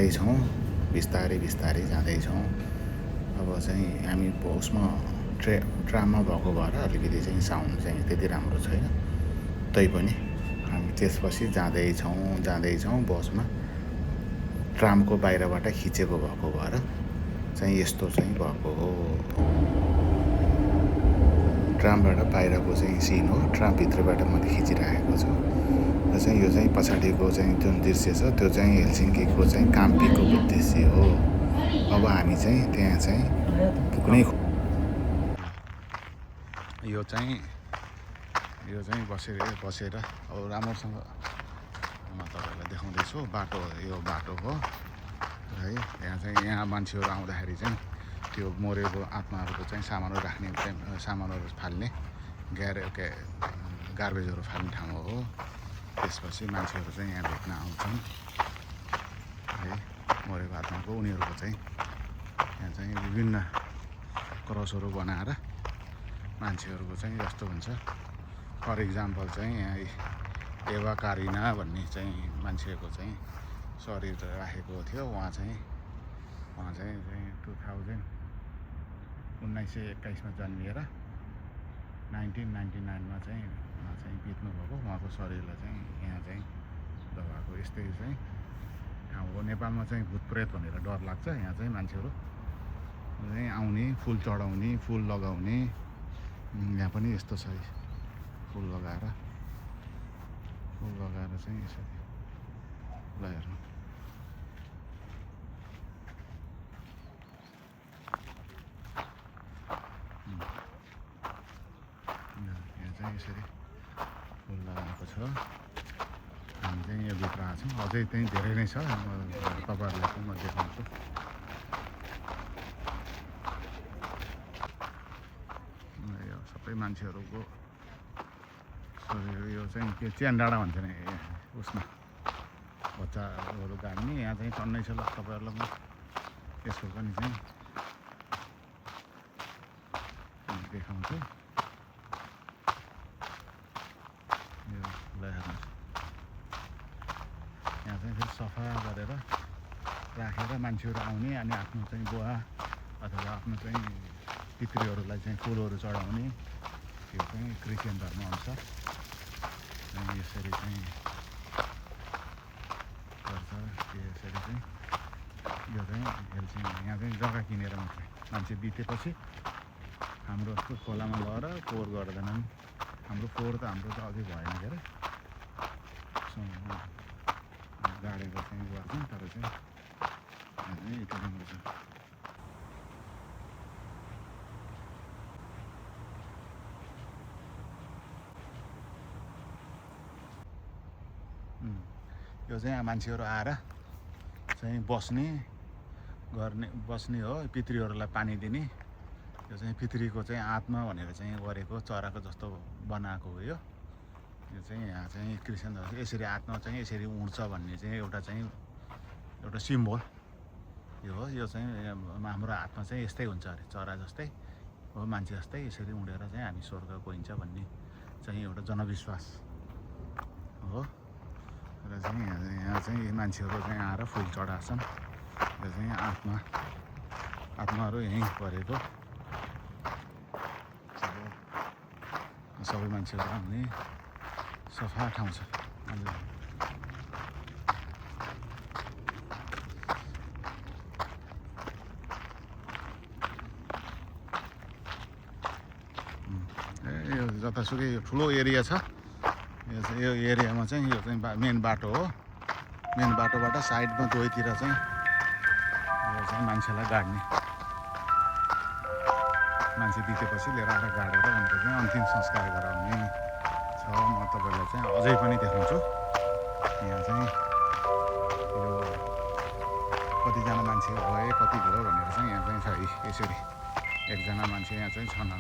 जाँदैछौँ, बिस्तारै बिस्तारै जाँदैछौँ। अब चाहिँ हामी उसमा ट्राममा भएको भएर अलिकति चाहिँ साउन्ड चाहिँ त्यति राम्रो छैन। तैपनि हामी त्यसपछि जाँदैछौँ बसमा। ट्रामको बाहिरबाट खिचेको भएको भएर चाहिँ यस्तो चाहिँ भएको हो। ट्रामबाट बाहिरको चाहिँ सिन हो, ट्रामभित्रबाट मैले खिचिराखेको छु। र चाहिँ यो चाहिँ पछाडिको चाहिँ जुन दृश्य छ त्यो चाहिँ हेलसिङ्कीको चाहिँ काम्पीको दृश्य हो। अब हामी चाहिँ त्यहाँ चाहिँ पुग्नै यो चाहिँ बसेर अब राम्रोसँग म तपाईँलाई देखाउँदैछु। बाटो यो बाटो हो है। यहाँ मान्छेहरू आउँदाखेरि चाहिँ त्यो मरेको आत्माहरूको चाहिँ सामानहरू राख्ने सामानहरू फाल्ने गार्बेजहरू फाल्ने ठाउँ हो। त्यसपछि मान्छेहरू चाहिँ यहाँ भेट्न आउँछन् है। मरेको आत्माको उनीहरूको चाहिँ यहाँ चाहिँ विभिन्न क्रसहरू बनाएर मान्छेहरूको चाहिँ जस्तो हुन्छ। फर इक्जाम्पल चाहिँ यहाँ एवा कारिना भन्ने चाहिँ मान्छेको चाहिँ शरीर राखेको थियो। उहाँ चाहिँ 1921मा जन्मिएर 1999मा चाहिँ उहाँ चाहिँ बित्नुभएको। उहाँको शरीरलाई चाहिँ यहाँ चाहिँ दबाएको यस्तै चाहिँ ठाउँ हो। नेपालमा चाहिँ भूतप्रेत भनेर डर लाग्छ। यहाँ चाहिँ मान्छेहरू चाहिँ आउने, फुल चढाउने, फुल लगाउने। यहाँ पनि यस्तो छ, फुल लगाएर चाहिँ यसरी ल हेर्नु। यहाँ चाहिँ यसरी फुल लगाएको छ। हामी चाहिँ यो भित्र आएको छौँ। अझै त्यहीँ धेरै नै छ, तपाईँहरूलाई पनि म देखाउँछु। यो सबै मान्छेहरूको शरीर यो चाहिँ के च्यान डाँडा भन्छ नि उसमा बच्चाहरू गाड्ने। यहाँ चाहिँ टन्नै छ। ल तपाईँहरूलाई म यसको पनि चाहिँ देखाउँछु। यो ल हेर्नुहोस्, यहाँ चाहिँ फेरि सफा गरेर राखेर मान्छेहरू आउने अनि आफ्नो चाहिँ बुवा अथवा आफ्नो चाहिँ पितृहरूलाई चाहिँ फुलहरू चढाउने। यो चाहिँ क्रिस्चियन धर्मअनुसार यसरी चाहिँ गर्छ। यसरी चाहिँ यो चाहिँ हेलसिङ यहाँ चाहिँ जग्गा किनेर मात्रै मान्छे बितेपछि हाम्रो जस्तो खोलामा गएर फोहोर गर्दैनन्। हाम्रो फोहोर त हाम्रो त अझै भएन के अरे, गाडेको चाहिँ गर्छन्। तर चाहिँ यति राम्रो छ। यो चाहिँ मान्छेहरू आएर चाहिँ बस्ने हो। पितृहरूलाई पानी दिने। यो चाहिँ पितृको चाहिँ आत्मा भनेर चाहिँ गरेको चराको जस्तो बनाएको हो। यो चाहिँ यहाँ चाहिँ क्रिस्चियन धर्म यसरी आत्मा चाहिँ यसरी उड्छ भन्ने चाहिँ एउटा सिम्बल यो हो। यो चाहिँ हाम्रो आत्मा चाहिँ यस्तै हुन्छ अरे, चरा जस्तै हो, मान्छे जस्तै यसरी उडेर चाहिँ हामी स्वर्ग गइन्छ भन्ने चाहिँ एउटा जनविश्वास हो। र चाहिँ यहाँ चाहिँ मान्छेहरू चाहिँ आएर फुल चढाउँछन्। र चाहिँ आत्माहरू यहीँ परेको सबै मान्छेहरू आउने सफा ठाउँ छ। यो जतासुकै ठुलो एरिया छ। यो एरियामा चाहिँ यो चाहिँ मेन बाटो हो। मेन बाटोबाट साइडमा दुवैतिर चाहिँ यो चाहिँ मान्छेलाई गाड्ने, मान्छे बितेपछि लिएर आएर गाडेर उनको चाहिँ अन्तिम संस्कार गराउने छ। म तपाईँलाई चाहिँ अझै पनि देखाउँछु। यहाँ चाहिँ यो कतिजना मान्छे भए कति भयो भनेर चाहिँ यहाँ चाहिँ छ। यसरी एकजना मान्छे यहाँ चाहिँ छन्।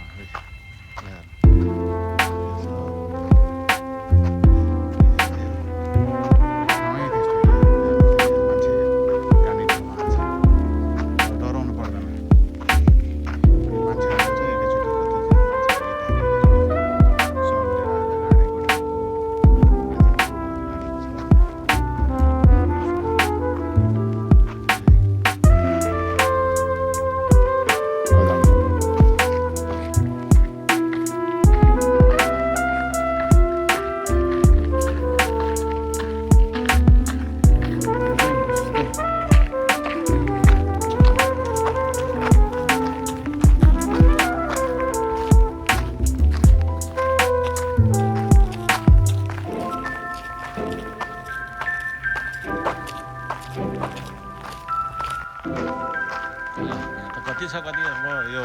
के छ कति अब यो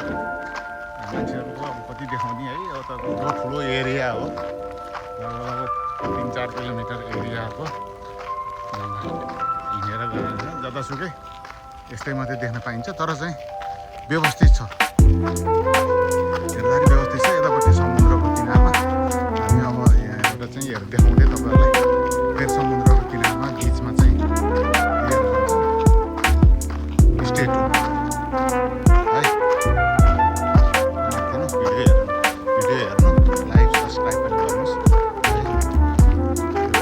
मान्छेहरूको अब कति देखाउने है यो त ठुलो एरिया हो 3-4 किलोमिटर एरियाको हिँडेर गएर जतासुकै यस्तै मात्रै देख्न पाइन्छ तर चाहिँ व्यवस्थित छ हेर्दाखेरि व्यवस्थित छ यतापट्टि समुद्रको किनारमा हामी अब यहाँबाट चाहिँ हेरेर देखाउँदै तपाईँहरूलाई फेरि समुद्रको किनारमा बिचमा चाहिँ लिएर जान्छौँ स्टेट हो है भिडियो हेर्नु लाइक सब्सक्राइब पनि गर्नुहोस्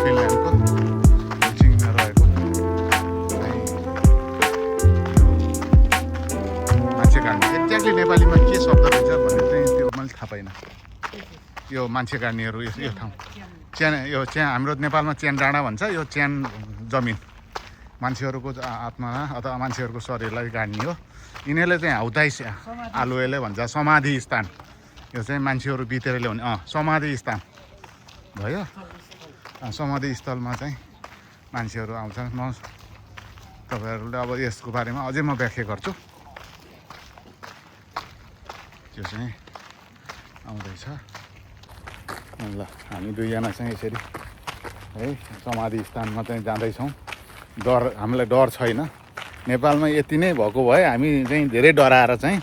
फिनल्यान्डको हेलसिङ्कीमा रहेको मान्छे काट्ने एक्ज्याक्टली नेपालीमा के शब्द रहेछ भन्ने चाहिँ त्यो मैले थाहा पाइनँ यो मान्छे काट्नेहरू यो ठाउँ च्यान यो चाहिँ हाम्रो नेपालमा च्यान डाँडा भन्छ यो च्यान जमिन मान्छेहरूको आत्मा अथवा मान्छेहरूको शरीरलाई गाड्ने हो यिनीहरूले चाहिँ हौताइ आलुएले भन्छ समाधि स्थान यो चाहिँ मान्छेहरू बितेर ल्याउने समाधि स्थान भयो समाधि स्थलमा चाहिँ मान्छेहरू आउँछन् म तपाईँहरूले अब यसको बारेमा अझै म व्याख्या गर्छु त्यो चाहिँ आउँदैछ ल हामी दुईजना चाहिँ यसरी है समाधि स्थानमा चाहिँ जाँदैछौँ हामीलाई डर छैन नेपालमा यति नै भएको भए हामी चाहिँ धेरै डराएर चाहिँ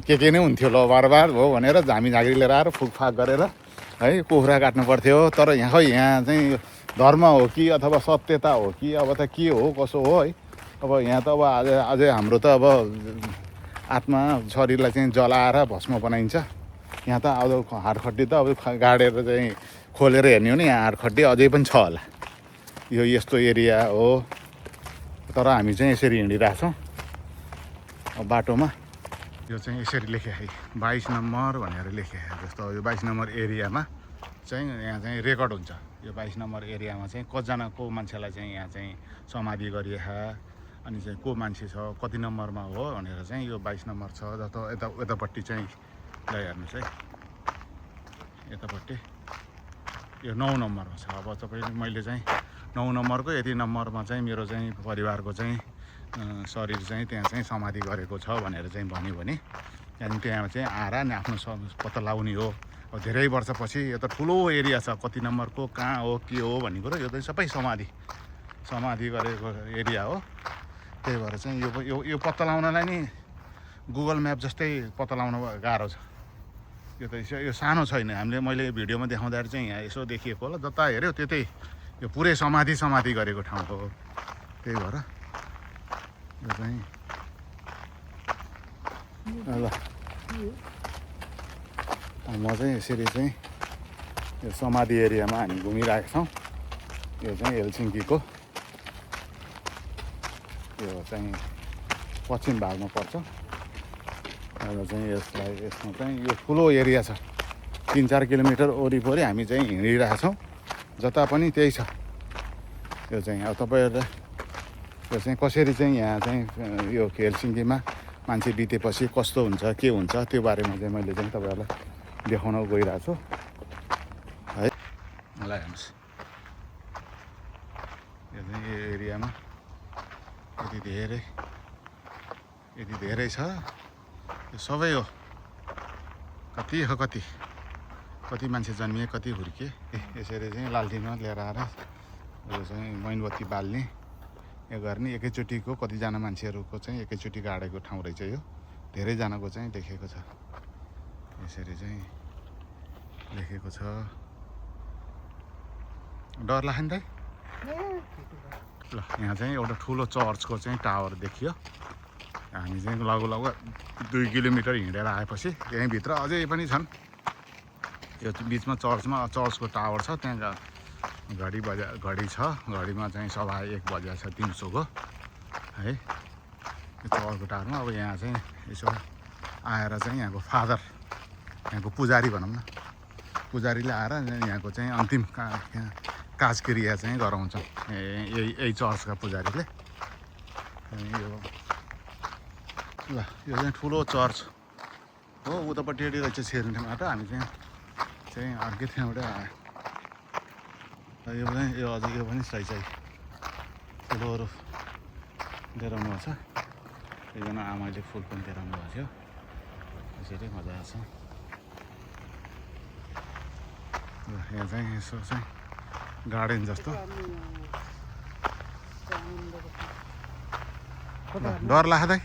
के नै हुन्थ्यो ल बारबार हो भनेर झामी झाँक्री लिएर आएर फुकफाक गरेर है कुखुरा काट्नु पर्थ्यो तर यहाँ चाहिँ धर्म हो कि अथवा सत्यता हो कि अब त के हो कसो हो है अब यहाँ त अब अझै हाम्रो त अब आत्मा शरीरलाई चाहिँ जलाएर भस्म बनाइन्छ यहाँ त अब हाडखड्डी त अब गाडेर चाहिँ खोलेर हेर्ने हो नि यहाँ हाडखड्डी अझै पनि छ होला यो यस्तो एरिया हो तर हामी चाहिँ यसरी हिँडिरहेछौँ बाटोमा यो चाहिँ यसरी लेखे है 22 नम्बर भनेर लेखे जस्तो यो 22 नम्बर एरियामा चाहिँ यहाँ चाहिँ रेकर्ड हुन्छ यो 22 नम्बर एरियामा चाहिँ कतिजना को मान्छेलाई चाहिँ यहाँ चाहिँ समाधि गरिएका अनि चाहिँ को मान्छे छ कति नम्बरमा हो भनेर चाहिँ यो 22 नम्बर छ जस्तो यतापट्टि चाहिँ ल हेर्नुहोस् है यतापट्टि यो 9 नम्बरमा छ अब तपाईँले मैले चाहिँ 9 नम्बरको यति नम्बरमा चाहिँ मेरो चाहिँ परिवारको चाहिँ शरीर चाहिँ त्यहाँ चाहिँ समाधि गरेको छ भनेर चाहिँ भन्यो भने त्यहाँदेखि त्यहाँ चाहिँ आएर नि आफ्नो पत्ता लगाउने हो अब धेरै वर्षपछि यो त ठुलो एरिया छ कति नम्बरको कहाँ हो के हो भन्ने कुरो यो चाहिँ सबै समाधि गरेको एरिया हो त्यही भएर चाहिँ यो पत्ता लगाउनलाई नि गुगल म्याप जस्तै पत्ता लगाउन गाह्रो छ यो त यो सानो छैन मैले भिडियोमा देखाउँदाखेरि चाहिँ यहाँ यसो देखिएको होला जता हेऱ्यो त्यतै यो पुरै समाधि गरेको ठाउँ हो त्यही भएर यो चाहिँ ल म चाहिँ यसरी चाहिँ यो समाधि एरियामा हामी घुमिरहेका छौँ यो चाहिँ हेलसिङ्कीको यो चाहिँ पश्चिम भागमा पर्छ र चाहिँ यसमा चाहिँ यो ठुलो एरिया छ 3-4 किलोमिटर वरिपरि हामी चाहिँ हिँडिरहेछौँ जता पनि त्यही छ यो चाहिँ अब तपाईँहरूलाई यो चाहिँ कसरी चाहिँ यहाँ चाहिँ यो हेलसिङ्कीमा मान्छे बितेपछि कस्तो हुन्छ के हुन्छ त्यो बारेमा चाहिँ मैले चाहिँ तपाईँहरूलाई देखाउन गइरहेको छु है मलाई हेर्नुहोस् यो चाहिँ यो एरियामा यति धेरै छ यो सबै हो कति मान्छे जन्मिए कति हुर्किए यसरी चाहिँ लालटिनमा लिएर आएर यो चाहिँ मैनबत्ती बाल्ने यो गर्ने एकैचोटिको कतिजना मान्छेहरूको चाहिँ एकैचोटि गाडेको ठाउँ रहेछ यो धेरैजनाको चाहिँ लेखेको छ यसरी चाहिँ लेखेको छ डर लाग्यो नि त ल यहाँ चाहिँ एउटा ठुलो चर्चको चाहिँ टावर देखियो हामी चाहिँ लगभग 2 किलोमिटर हिँडेर आएपछि यहीँभित्र अझै पनि छन् यो बिचमा चर्चको टावर छ त्यहाँ घडी छ घडीमा चाहिँ 1:15 बजेको छ दिउँसोको है यो चर्चको टावरमा अब यहाँ चाहिँ यसो आएर चाहिँ यहाँको फादर यहाँको पुजारी भनौँ न पुजारीले आएर यहाँको चाहिँ अन्तिम काजक्रिया चाहिँ गराउँछ यही चर्चका पुजारीले ल यो चाहिँ ठुलो चर्च हो उतापट्टि रहेछ छिर्ने बाटो हामी चाहिँ अर्कै ठाउँबाट आयो यो पनि सही ठुलो डेराउनु छ एकजना आमाले फुल पनि देखाउनु भएको थियो त्यसरी मजा आएको छ यहाँ चाहिँ यसो चाहिँ गार्डन जस्तो डर लाग्दै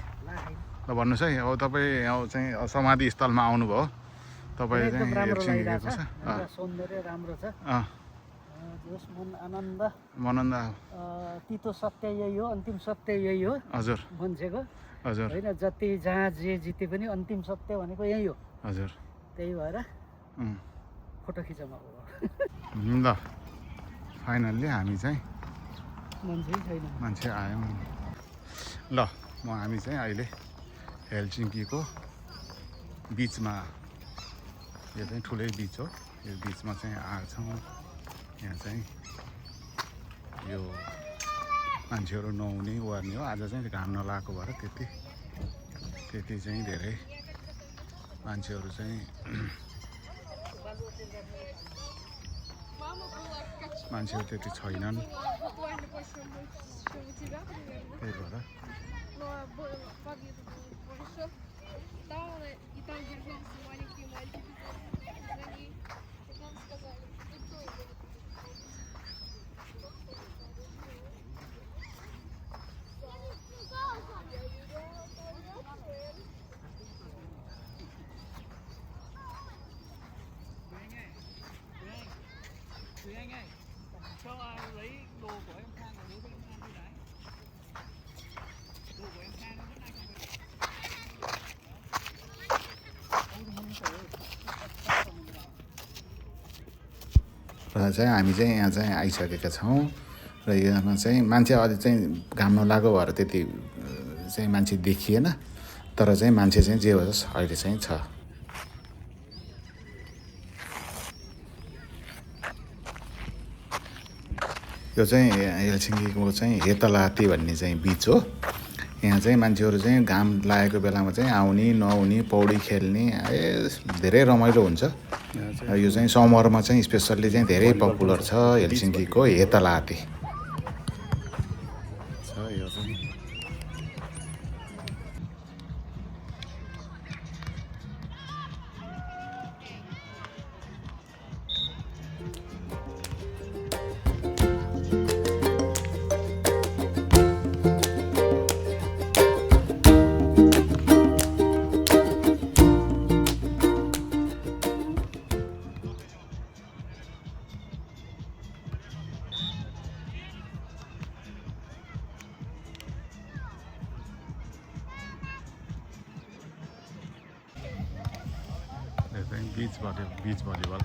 ल भन्नुहोस् है अब तपाईँ अब चाहिँ समाधि स्थलमा आउनुभयो तपाईँ चाहिँ एकछिन हेरेको छ सौन्दर्य राम्रो छ मन आनन्द मनन्द तितो सत्य यही हो अन्तिम सत्य यही हो हजुर मान्छेको हजुर होइन जति जहाँ जे जिते पनि अन्तिम सत्य भनेको यही हो हजुर त्यही भएर फोटो खिचौँ अब ल फाइनल्ली हामी चाहिँ मान्छे छैन मान्छे आयौँ ल हामी चाहिँ अहिले हेलसिङ्कीको बिचमा यो चाहिँ ठुलै बिच हो यो बिचमा चाहिँ आएको छौँ यहाँ चाहिँ यो मान्छेहरू नुहाउने ओर्ने हो आज चाहिँ घाम नलागेको भएर त्यति चाहिँ धेरै मान्छेहरू चाहिँ मान्छेहरू त्यति छैनन् त्यही भएर cho lấy đồ của em Khang và đứa của em Khang đi đấy. Đồ của em Khang nó vẫn र चाहिँ हामी चाहिँ यहाँ चाहिँ आइसकेका छौँ र यहाँ चाहिँ मान्छे अहिले चाहिँ घाम नलागेको भएर त्यति चाहिँ मान्छे देखिएन तर चाहिँ मान्छे चाहिँ जे होस् अहिले चाहिँ छ यो चाहिँ हेलसिङ्कीको चाहिँ हेतलाती भन्ने चाहिँ बिच हो यहाँ चाहिँ मान्छेहरू चाहिँ घाम लागेको बेलामा चाहिँ आउने नआउने पौडी खेल्ने धेरै रमाइलो हुन्छ यो चाहिँ समरमा चाहिँ स्पेसल्ली चाहिँ धेरै पपुलर छ हेलसिङ्कीको हेतलाती छ यो चाहिँ बीच भलिबल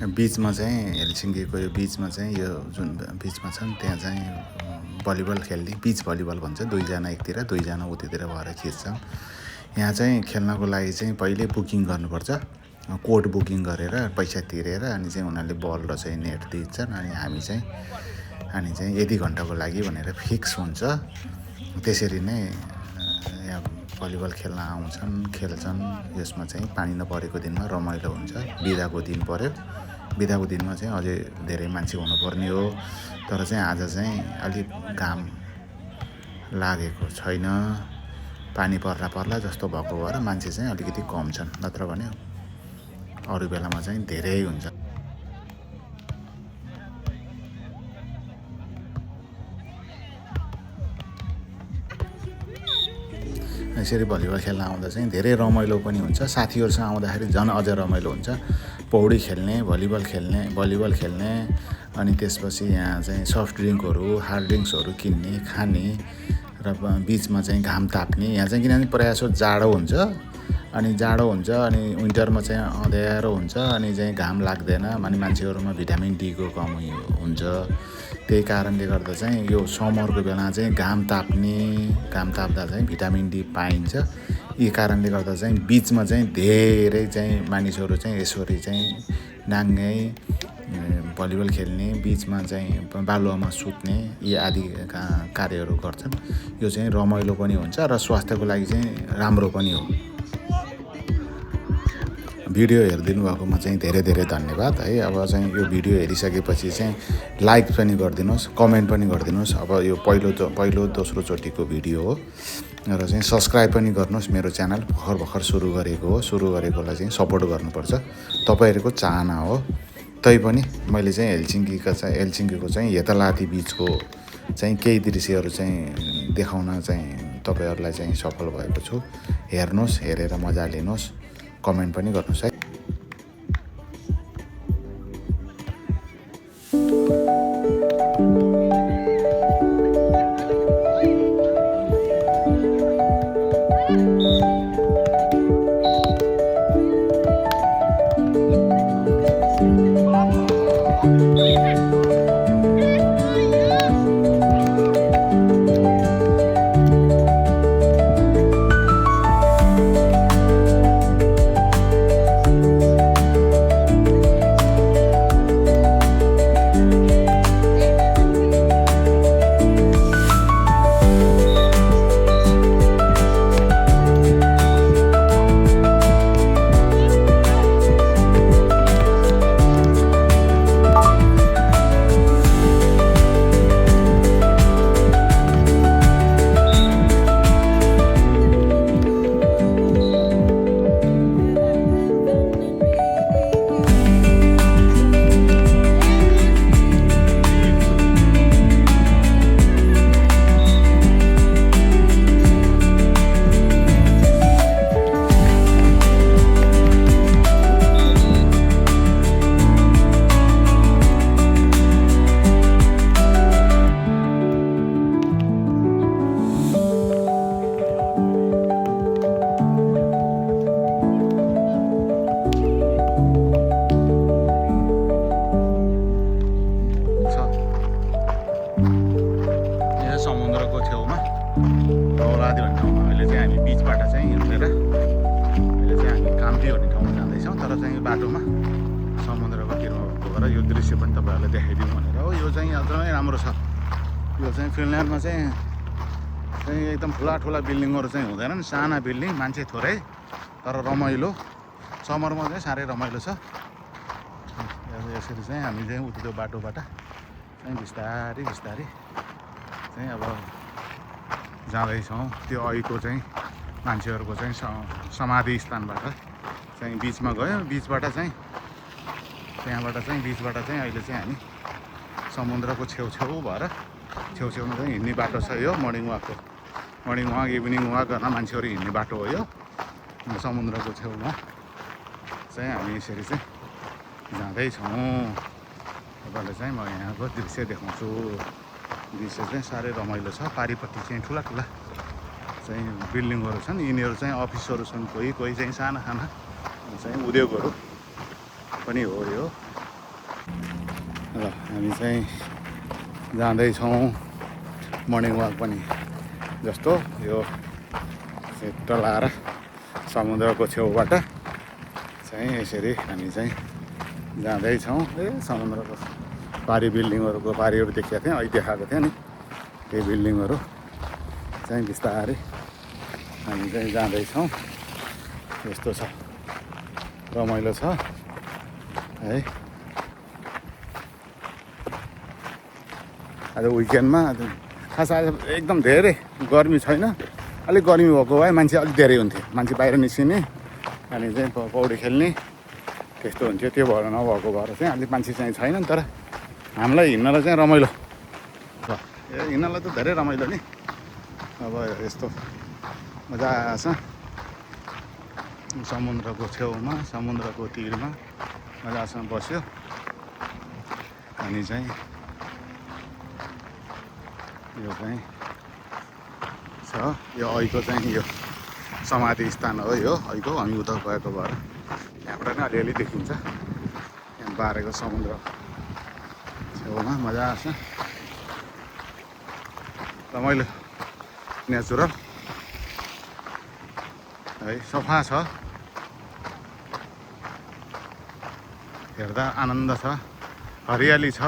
बिचमा चाहिँ हेलसिङ्कीको यो बिचमा चाहिँ यो जुन बिचमा छ नि त्यहाँ चाहिँ भलिबल खेल्ने बिच भलिबल भन्छ दुईजना एकतिर दुईजना उतितिर भएर खिच्छन् यहाँ चाहिँ खेल्नको लागि चाहिँ पहिले बुकिङ गर्नुपर्छ कोड बुकिङ गरेर पैसा तिरेर अनि चाहिँ उनीहरूले बल र चाहिँ नेट दिन्छन् अनि हामी चाहिँ यति घन्टाको लागि भनेर फिक्स हुन्छ त्यसरी नै यहाँ भलिबल खेल्न आउँछन् खेल्छन् यसमा चाहिँ पानी नपरेको दिनमा रमाइलो हुन्छ बिदाको दिन पर्यो बिदाको दिनमा चाहिँ अझै धेरै मान्छे हुनुपर्ने हो तर चाहिँ आज चाहिँ अलिक घाम लागेको छैन पानी पर्ला जस्तो भएको भएर मान्छे चाहिँ अलिकति कम छन् नत्र भने अरू बेलामा चाहिँ धेरै हुन्छ यसरी भलिबल खेल्न आउँदा चाहिँ धेरै रमाइलो पनि हुन्छ साथीहरूसँग आउँदाखेरि झन् अझ रमाइलो हुन्छ पौडी खेल्ने भलिबल खेल्ने अनि त्यसपछि यहाँ चाहिँ सफ्ट ड्रिङ्कहरू हार्ड ड्रिङ्क्सहरू किन्ने खाने र बिचमा चाहिँ घाम ताप्ने यहाँ चाहिँ किनभने प्रायः जसो जाडो हुन्छ अनि विन्टरमा चाहिँ अँध्यारो हुन्छ अनि चाहिँ घाम लाग्दैन अनि मान्छेहरूमा भिटामिन डीको कमी हुन्छ त्यही कारणले गर्दा चाहिँ यो समरको बेला चाहिँ घाम ताप्दा चाहिँ भिटामिन डी पाइन्छ यी कारणले गर्दा चाहिँ बिचमा चाहिँ धेरै चाहिँ मानिसहरू चाहिँ यसरी चाहिँ नाङ्गे भलिबल खेल्ने बिचमा चाहिँ बालुवामा सुत्ने यी आदि कार्यहरू गर्छन्। यो चाहिँ रमाइलो पनि हुन्छ र स्वास्थ्यको लागि चाहिँ राम्रो पनि हो। भिडियो हेरिदिनु भएकोमा चाहिँ धेरै धेरै धन्यवाद है। अब चाहिँ यो भिडियो हेरिसकेपछि चाहिँ लाइक पनि गरिदिनुहोस्, कमेन्ट पनि गरिदिनुहोस्। अब यो पहिलो दोस्रोचोटिको भिडियो हो र चाहिँ सब्सक्राइब पनि गर्नुहोस्। मेरो च्यानल भर्खर सुरु गरेको हो, सुरु गरेकोलाई चाहिँ सपोर्ट गर्नुपर्छ, तपाईँहरूको चाहना हो। तैपनि मैले चाहिँ हेलसिङ्कीको चाहिँ हेतलाती बिचको चाहिँ केही दृश्यहरू चाहिँ देखाउन चाहिँ तपाईँहरूलाई चाहिँ सफल भएको छु। हेर्नुहोस्, हेरेर मजा लिनुहोस्, कमेन्ट पनि गर्नुहोस् है। समुद्रको छेउमा औलादी भन्ने ठाउँमा अहिले चाहिँ हामी बिचबाट चाहिँ हिँडेर अहिले चाहिँ हामी काम्ती भन्ने ठाउँमा जाँदैछौँ। तर चाहिँ बाटोमा समुद्रको तिरमा गएर यो दृश्य पनि तपाईँहरूलाई देखाइदिउँ भनेर हो। यो चाहिँ एकदमै राम्रो छ। यो चाहिँ फिनल्यान्डमा चाहिँ एकदम ठुला बिल्डिङहरू चाहिँ हुँदैनन्, साना बिल्डिङ, मान्छे थोरै तर रमाइलो। समरमा चाहिँ साह्रै रमाइलो छ। यसरी चाहिँ हामी चाहिँ उत्तिको बाटोबाट चाहिँ बिस्तारी चाहिँ अब जाँदैछौँ। त्यो अहिलेको चाहिँ मान्छेहरूको चाहिँ समाधि स्थानबाट चाहिँ बिचमा गयो। बिचबाट चाहिँ त्यहाँबाट चाहिँ बिचबाट चाहिँ अहिले चाहिँ हामी समुद्रको छेउछेउ भएर छेउछेउमा चाहिँ हिँड्ने बाटो छ। यो मर्निङ वाक, इभिनिङ वाक गर्न मान्छेहरू हिँड्ने बाटो हो यो। समुद्रको छेउमा चाहिँ हामी यसरी चाहिँ जाँदैछौँ। तपाईँलाई चाहिँ म यहाँको दृश्य देखाउँछु। दृश्य चाहिँ साह्रै रमाइलो छ। पारिपट्टि चाहिँ ठुला चाहिँ बिल्डिङहरू छन्। यिनीहरू चाहिँ अफिसहरू छन्, कोही चाहिँ साना चाहिँ उद्योगहरू पनि हो यो। र हामी चाहिँ जाँदैछौँ मर्निङ वाक पनि जस्तो यो टलाएर समुद्रको छेउबाट चाहिँ यसरी हामी चाहिँ जाँदैछौँ। समुद्रको पारी बिल्डिङहरूको पारीहरू देखेको थिएँ, अहिले देखाएको थिएँ नि त्यही बिल्डिङहरू चाहिँ बिस्तारै हामी चाहिँ जाँदैछौँ। यस्तो छ, रमाइलो छ है। आज विकेन्डमा खास आज एकदम धेरै गर्मी छैन, अलिक गर्मी भएको भए मान्छे अलिक धेरै हुन्थ्यो, मान्छे बाहिर निस्किने अनि चाहिँ पौडी खेल्ने त्यस्तो हुन्थ्यो। त्यो भएर नभएको भएर चाहिँ अलिक मान्छे चाहिँ छैनन्। तर हामीलाई हिँड्नलाई चाहिँ रमाइलो छ। हिँड्नलाई त धेरै रमाइलो नि। अब यस्तो मजा छ समुद्रको छेउमा, समुद्रको तिरमा मजासँग बस्यो अनि चाहिँ यो चाहिँ छ। यो अहिलेको चाहिँ यो समाधि स्थान हो। यो अहिलेको हामी उता गएको भएर यहाँबाट नै अलिअलि देखिन्छ। यहाँ बारेको समुद्र छेउमा मजा आउँछ, रमाइलो, नेचुरल। है सफा छ हेर्दा आनन्द छ हरियाली छ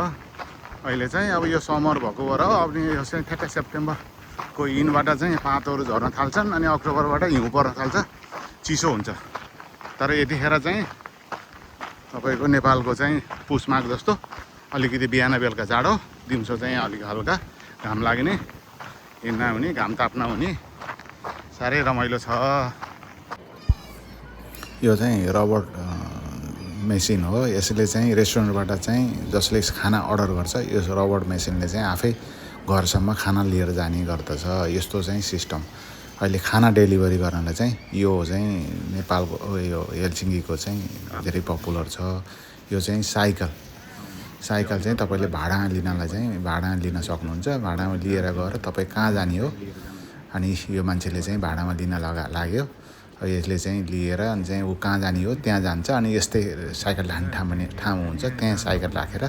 अहिले चाहिँ अब यो समर भएको भएर अब यो चाहिँ ठ्याक्कै सेप्टेम्बरको इनबाट चाहिँ पातहरू झर्न थाल्छन् अनि अक्टोबरबाट हिउँ पर्न थाल्छ चिसो हुन्छ तर यतिखेर चाहिँ तपाईँको नेपालको चाहिँ पुस माघ जस्तो अलिकति बिहान बेलुका जाडो दिउँसो चाहिँ अलिक हल्का घाम लाग्ने हिँड्न हुने घाम ताप्न हुने साह्रै रमाइलो छ यो चाहिँ रबर्ट मेसिन हो यसले चाहिँ रेस्टुरेन्टबाट चाहिँ जसले खाना अर्डर गर्छ यो रबर्ट मेसिनले चाहिँ आफै घरसम्म खाना लिएर जाने गर्दछ यस्तो चाहिँ सिस्टम अहिले खाना डेलिभरी गर्नलाई चाहिँ यो चाहिँ नेपालको यो हेलसिङ्कीको चाहिँ धेरै पपुलर छ यो चाहिँ साइकल चाहिँ तपाईँले भाडा लिनलाई चाहिँ भाडा लिन सक्नुहुन्छ भाडामा लिएर गएर तपाईँ कहाँ जाने हो अनि यो मान्छेले चाहिँ भाडामा लिन लाग्यो यसले चाहिँ लिएर अनि चाहिँ ऊ कहाँ जाने हो त्यहाँ जान्छ अनि यस्तै साइकल हान्ने ठाउँ हुन्छ त्यहाँ साइकल राखेर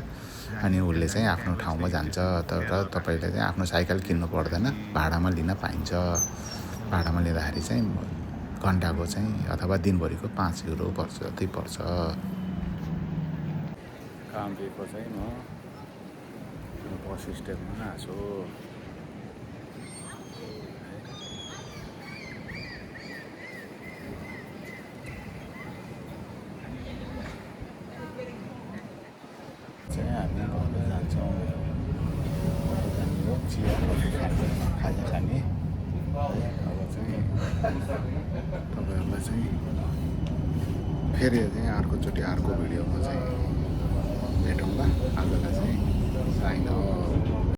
अनि उसले चाहिँ आफ्नो ठाउँमा जान्छ तर तपाईँले चाहिँ आफ्नो साइकल किन्नु पर्दैन भाडामा लिन पाइन्छ भाडामा लिँदाखेरि चाहिँ घन्टाको चाहिँ अथवा दिनभरिको 5 युरो पर्छ जति पर्छ काम दिएको चाहिँ म बस स्ट्यान्डमा आएको छु चाहिँ हामी घरमा जान्छौँ चिया खाजा खाने अब चाहिँ तपाईँहरूलाई चाहिँ फेरि चाहिँ अर्कोचोटि अर्को भिडियोमा चाहिँ भेटौँला आजलाई चाहिँ साइन